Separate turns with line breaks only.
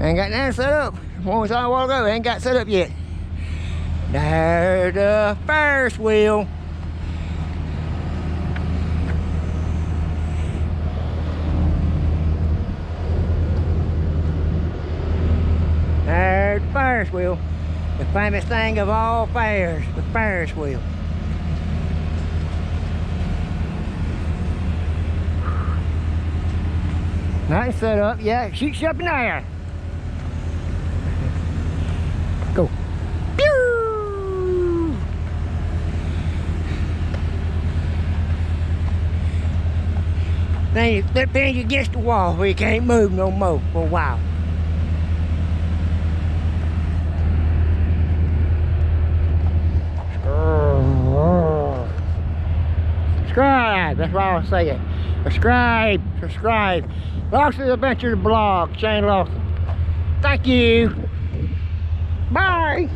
Ain't got nothing set up. One was on a while ago, ain't got set up yet. There's the Ferris wheel. There's the Ferris wheel. The famous thing of all fairs, the Ferris wheel. Nothing set up. Yeah, shoots you up in the air. Go. Pew! Then you flip things against the wall where you can't move no more for a while. Subscribe, that's what I was saying. Subscribe, subscribe. Lawson's Adventures blog, Shane Lawson. Thank you. Bye.